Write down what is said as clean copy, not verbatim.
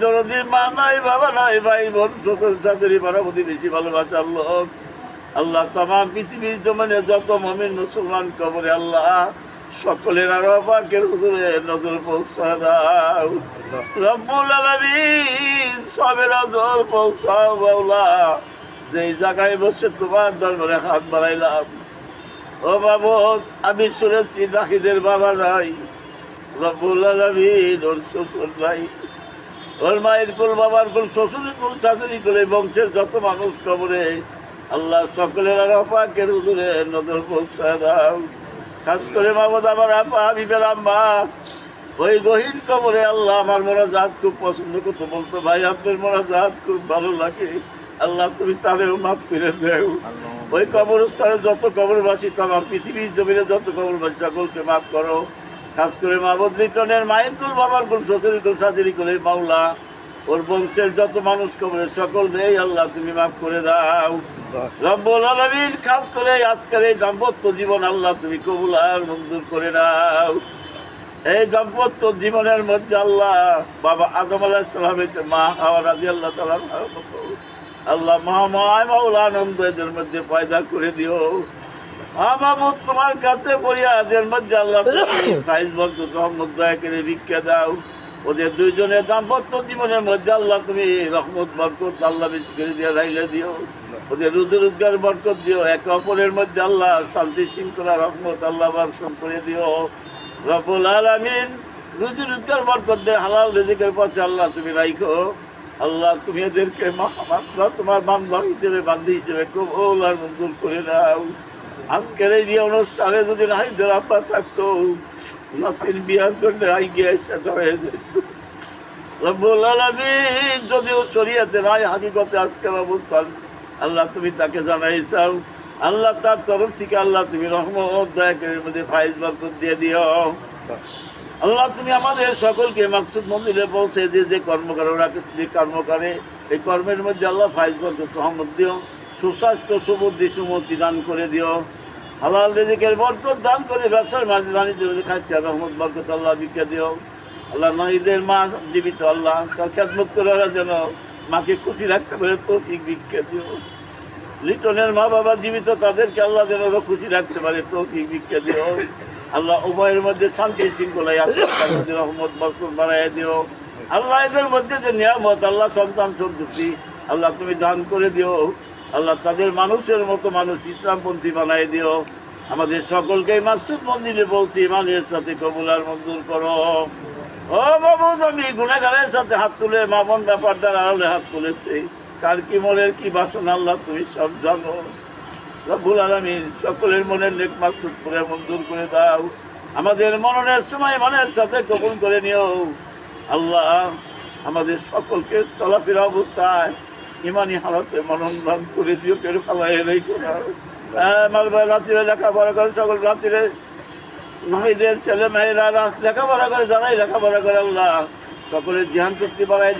দরদি মা নাই, বাবা নাই, ভাই বোন, ছোট চাকরি পাড়া প্রতিবেশী, ভালোবাসার লোক আল্লাহ তামাম পৃথিবীর জমিনে যত মুমিন মুসলমান কবরে আল্লাহ সকলের আরো পাকের হুজুরে নজর পৌঁছা দাও। রব্বুল আলামিন সবে নজর পৌঁছাও মাওলা। যেই জায়গায় বসে তোমার দরবারে হাত বাড়াইলাম, ও বাবুদ, আমি শুনেছি নাহিদের বাবা নাই, রব্বুল আলামিন ওর শ্বশুর নাই, ওর মায়ের কুল, বাবার কুল, শ্বশুরের কুল, শাশুড়ি কুল, বংশের যত মানুষ কবরে আল্লাহ সকলের আর পাকের হুজুরে নজর পৌঁছা দাও। খাস করে মাহমুদ আমার আপা হাবিবের আম্মা ওই গহীন কবরে আল্লাহ আমার মোনাজাত খুব পছন্দ করতো, বলতো ভাই আপনার মোনাজাত খুব ভালো লাগে, আল্লাহ তুমি তারেও মাফ করে দেও। ওই কবরস্থানে যত কবরবাসী, আমার পৃথিবীর জমিনে যত কবরবাসী সকলকে মাফ করো। খাস করে মাহমুদ লিটনের মায়ের কুল, বাবার কুল, শ্বশুরের কুল, শাশুড়ি কুল, মাওলা ওর বংশের যত মানুষ কবরে সকল নেই আল্লাহ তুমি মাফ করে দাও। রব্বুল আলামিন খাস করে আজকের এই দাম্পত্য জীবন আল্লাহ তুমি কবুল আর মঞ্জুর করে নাও। এই দাম্পত্য জীবনের মধ্যে আল্লাহ বাবা আদম আলাইহিস সালামের মা হাওয়া রাদিয়াল্লাহু তাআলা আল্লাহ মহামায় মাওলা আনন্দ এদের মধ্যে পয়দা করে দিও। মাহমুদ তোমার কাছে পড়িয়া এদের মধ্যে আল্লাহ ফাইজ বরকত রহমত দয়া করে ভিক্ষা দাও। ওদের দুইজনের দাম্পত্য জীবনের মধ্যে আল্লাহ তুমি রহমত বরকত আল্লাহ বেশি করে দিয়ে রাইলে দিও। ওদের রুজি রোজগার বরকত দিও। একে অপরের মধ্যে আল্লাহ শান্তি শৃঙ্খলা রহমত আল্লাহ বর্ষণ করে দিও। রব্বুল আলামিন রুজি রোজগার বরকত দিয়ে হালাল রিজিকের পথে আল্লাহ তুমি রাখো। আল্লাহ তুমি এদেরকে তোমার বান্দা হিসেবে, বান্দি হিসেবে কবুল আর মঞ্জুর করে নাও। আজকের এই বিয়ে অনুষ্ঠানে যদি নাহিদের আব্বা থাকতো, নাতির বিয়ার জন্য আইগে এসে হয়ে যেত। রব্বুল আলামিন যদিও শরীয়তে নাই, হাকিকতে আজকের অবস্থান আল্লাহ তুমি তাকে জানাই চাও। আল্লাহ তার তরফ থেকে আল্লাহ তুমি রহমত দয়া করে মধ্যে ফাইজ বরকত দিয়ে দিও। আল্লাহ তুমি আমাদের সকলকে মাকসুদ মন্দিরে পৌঁছে যে কর্ম করে, ওরা যে কর্ম করে এই কর্মের মধ্যে আল্লাহ ফাইজ বরকত রহমত দিও। সুস্বাস্থ্য সুবুদ্ধি সুমতি দান করে দিও। হালাল রিজিকের বরকত দান করে ব্যবসার মাঝে বাণিজ্য খাস করে রহমত বরকত আল্লাহ ভিক্ষা দিও। আল্লাহ নাহিদের মা জীবিত, আল্লাহ তার খেদমত করে ওরা যেন মাকে খুশি রাখতে পারে তৌফিক ভিক্ষা দিও। লিটনের মা বাবা জীবিত, তাদেরকে আল্লাহ যেন ওরা খুশি রাখতে পারে তৌফিক ভিক্ষা দিও। আল্লাহ উভয়ের মধ্যে শান্তি শৃঙ্খলা রহমত বরকত বাড়াইয়া দিও। আল্লাহ এদের মধ্যে যে নিয়ামত আল্লাহ সন্তান সন্ততি আল্লাহ তুমি দান করে দিও। আল্লাহ তাদের মানুষের মতো মানুষ ইসলামপন্থী বানাই দিও। আমাদের সকলকে মাকসুদ মন্দিরে পৌঁছে ইমানের সাথে কবুল আর মঞ্জুর করো। ও বাবুদ, আমি গুনাহগারের সাথে হাত তুলে মামন ব্যাপারদার আড়ালে হাত তুলেছি, কার কি মনের কি বাসনা আল্লাহ তুমি সব জানো। রব্বুল আলামিন সকলের মনের নেক মাকসুদ করে মঞ্জুর করে দাও। আমাদের মননের সময় মনের সাথে কবুল করে নিও। আল্লাহ আমাদের সকলকে চলাফেরা অবস্থায় ইমানি হালাতে মনন দান করে দিও, কেউ ফালাই রেখো না। রাত্রিরে লেখাপড়া করে সকল রাত্রিরে নাহিদের ছেলে মেয়েরা লেখাপড়া করে, যারাই লেখাপড়া করে আল্লাহ সকলের ধ্যান শক্তি বাড়াই।